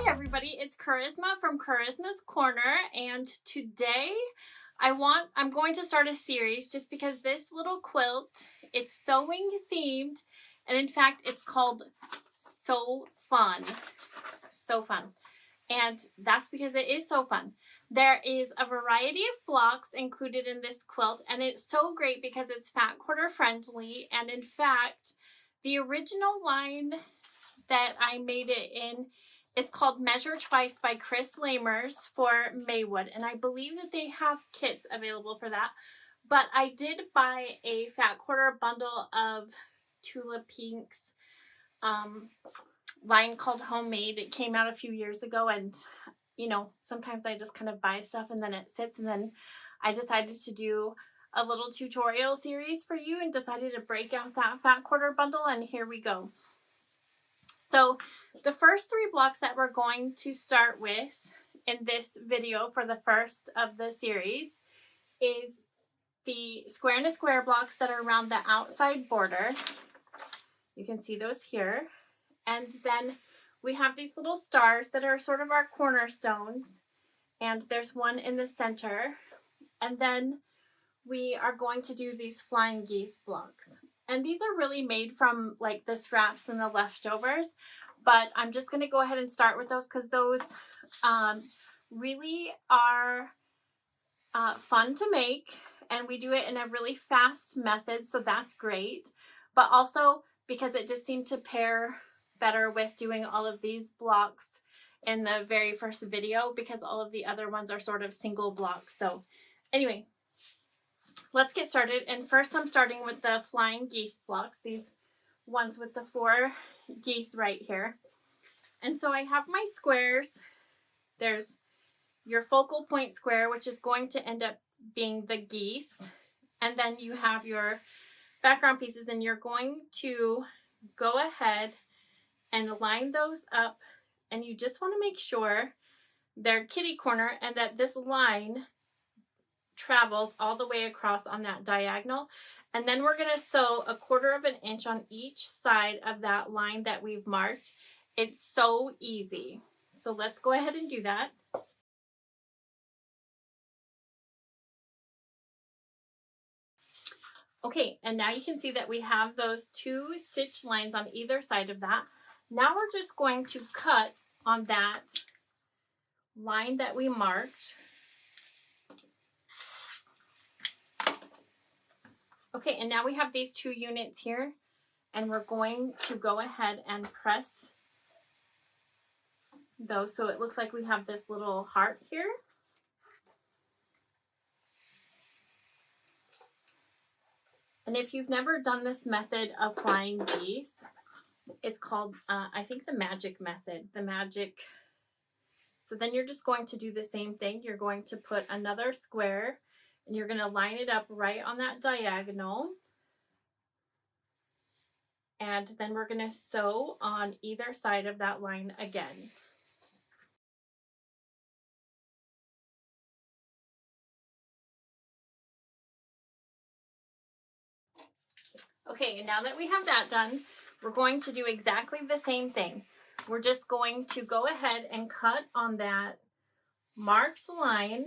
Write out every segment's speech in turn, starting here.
Hi everybody, it's Charisma from Charisma's Corner, and today I'm going to start a series just because this little quilt, it's sewing themed, and in fact it's called So Fun. So fun. And that's because it is so fun. There is a variety of blocks included in this quilt, and it's so great because it's fat quarter friendly. And in fact, the original line that I made it in is called Measure Twice by Chris Lamers for Maywood, and I believe that they have kits available for that. But I did buy a fat quarter bundle of Tula Pink's line called Homemade. It came out a few years ago, and you know, sometimes I just kind of buy stuff and then it sits, and then I decided to do a little tutorial series for you and decided to break out that fat quarter bundle, and here we go. So the first three blocks that we're going to start with in this video for the first of the series is the square and a square blocks that are around the outside border. You can see those here. And then we have these little stars that are sort of our cornerstones. And there's one in the center. And then we are going to do these flying geese blocks. And these are really made from like the scraps and the leftovers, but I'm just going to go ahead and start with those because those really are fun to make, and we do it in a really fast method, so that's great. But also because it just seemed to pair better with doing all of these blocks in the very first video, because all of the other ones are sort of single blocks. So anyway, let's get started. And first I'm starting with the flying geese blocks, these ones with the 4 geese right here. And so I have my squares. There's your focal point square, which is going to end up being the geese. And then you have your background pieces, and you're going to go ahead and line those up. And you just want to make sure they're kitty corner and that this line travels all the way across on that diagonal. And then we're going to sew 1/4 of an inch on each side of that line that we've marked. It's so easy. So let's go ahead and do that. Okay, and now you can see that we have those 2 stitch lines on either side of that. Now we're just going to cut on that line that we marked. Okay, and now we have these 2 units here, and we're going to go ahead and press those so it looks like we have this little heart here. And if you've never done this method of flying geese, it's called, I think, the magic method, So then you're just going to do the same thing. You're going to put another square, and you're going to line it up right on that diagonal. And then we're going to sew on either side of that line again. Okay, and now that we have that done, we're going to do exactly the same thing. We're just going to go ahead and cut on that marked line,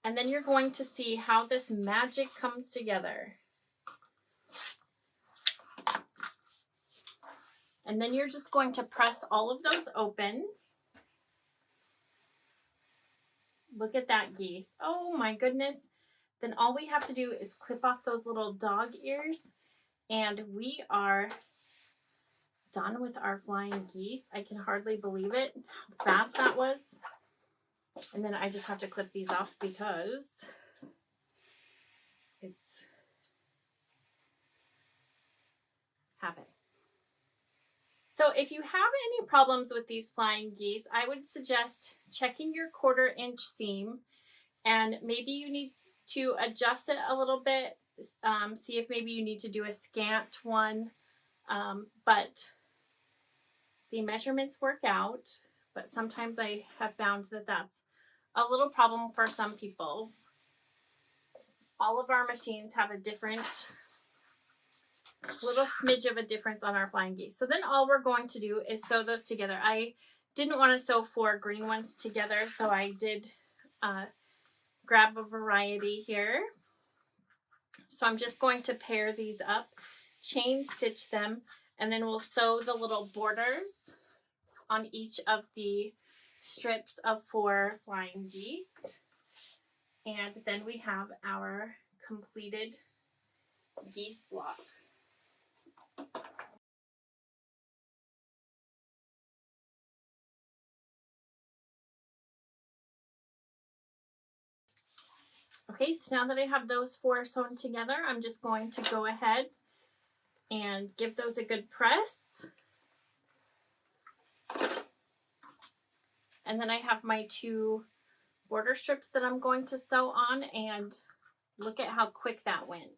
and then you're going to see how this magic comes together. And then you're just going to press all of those open. Look at that, geese. Oh my goodness. Then all we have to do is clip off those little dog ears, and we are done with our flying geese. I can hardly believe it, how fast that was. And then I just have to clip these off because it's happened. So if you have any problems with these flying geese, I would suggest checking your 1/4 inch seam, and maybe you need to adjust it a little bit. See if maybe you need to do a scant one, but the measurements work out. But sometimes I have found that that's a little problem for some people. All of our machines have a different little smidge of a difference on our flying geese. So then all we're going to do is sew those together. I didn't want to sew 4 green ones together, so I did grab a variety here. So I'm just going to pair these up, chain stitch them, and then we'll sew the little borders on each of the strips of 4 flying geese. And then we have our completed geese block. Okay, so now that I have those 4 sewn together, I'm just going to go ahead and give those a good press. And then I have my 2 border strips that I'm going to sew on, and look at how quick that went.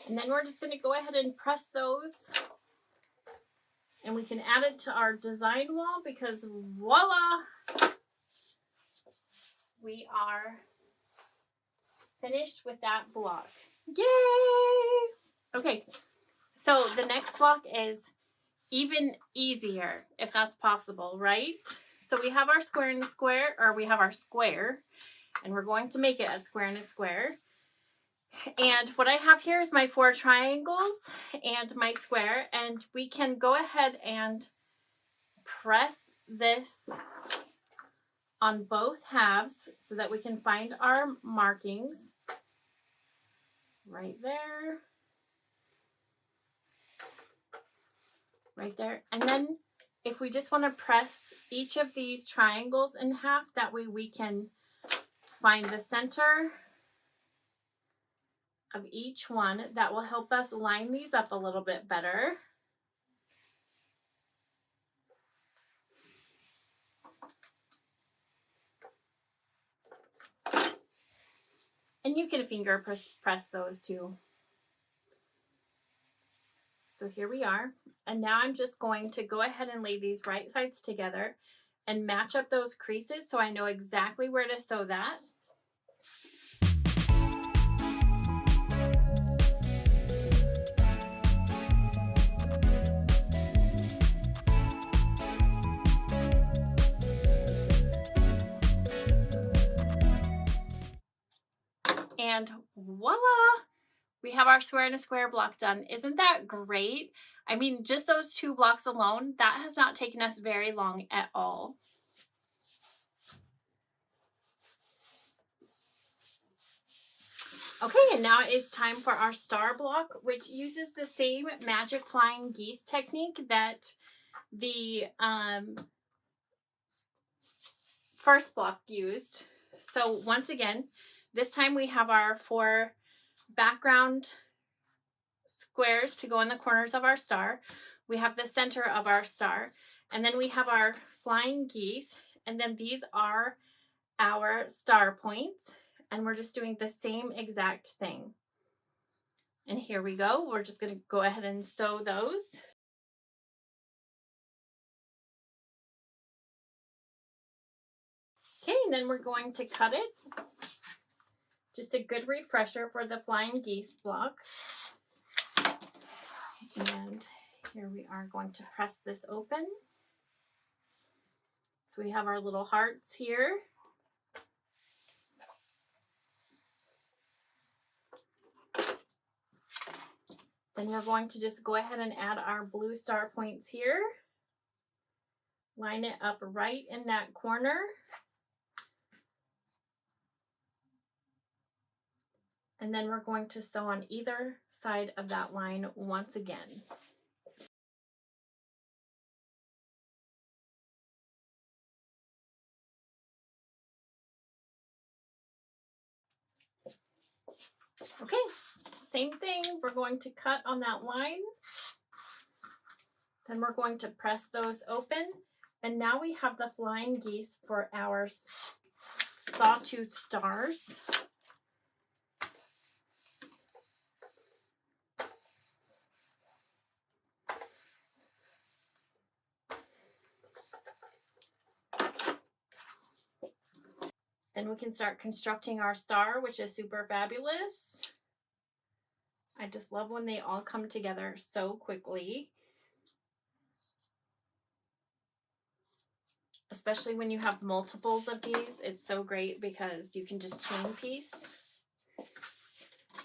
And then we're just going to go ahead and press those, and we can add it to our design wall because voila, we are finished with that block. Yay! Okay, so the next block is even easier, if that's possible, right? So we have our square and a square, or we have our square, and we're going to make it a square and a square. And what I have here is my 4 triangles and my square, and we can go ahead and press this on both halves so that we can find our markings right there, right there. And then if we just want to press each of these triangles in half, that way we can find the center of each one. That will help us line these up a little bit better. And you can finger press those too. So here we are. And now I'm just going to go ahead and lay these right sides together and match up those creases so I know exactly where to sew that. And voila! We have our square and a square block done. Isn't that great? I mean, just those 2 blocks alone, that has not taken us very long at all. Okay, and now it's time for our star block, which uses the same magic flying geese technique that the first block used. So once again, this time we have our 4 background squares to go in the corners of our star. We have the center of our star, and then we have our flying geese, and then these are our star points, and we're just doing the same exact thing. And here we go. We're just going to go ahead and sew those. Okay, and then we're going to cut it. Just a good refresher for the flying geese block. And here we are going to press this open. So we have our little hearts here. Then we're going to just go ahead and add our blue star points here. Line it up right in that corner. And then we're going to sew on either side of that line once again. Okay, same thing. We're going to cut on that line. Then we're going to press those open. And now we have the flying geese for our sawtooth stars. Then we can start constructing our star, which is super fabulous. I just love when they all come together so quickly. Especially when you have multiples of these, it's so great because you can just chain piece.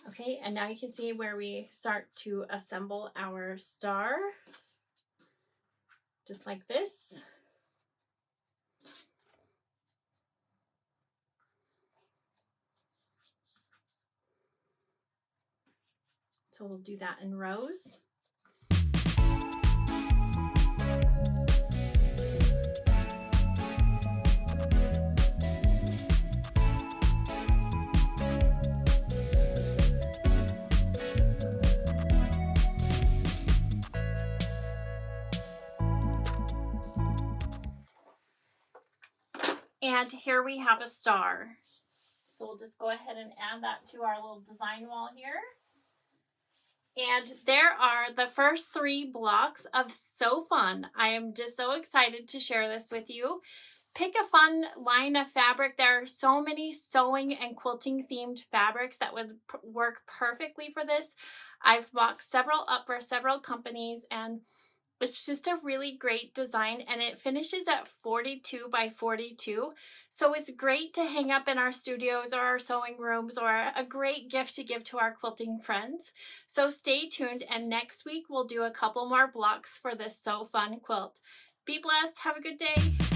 Okay, and now you can see where we start to assemble our star, just like this. So we'll do that in rows. And here we have a star. So we'll just go ahead and add that to our little design wall here. And there are the first 3 blocks of So Fun. I am just so excited to share this with you. Pick a fun line of fabric. There are so many sewing and quilting themed fabrics that would work perfectly for this. I've boxed several up for several companies, and it's just a really great design, and it finishes at 42 by 42. So it's great to hang up in our studios or our sewing rooms, or a great gift to give to our quilting friends. So stay tuned, and next week we'll do a couple more blocks for this So Fun quilt. Be blessed. Have a good day.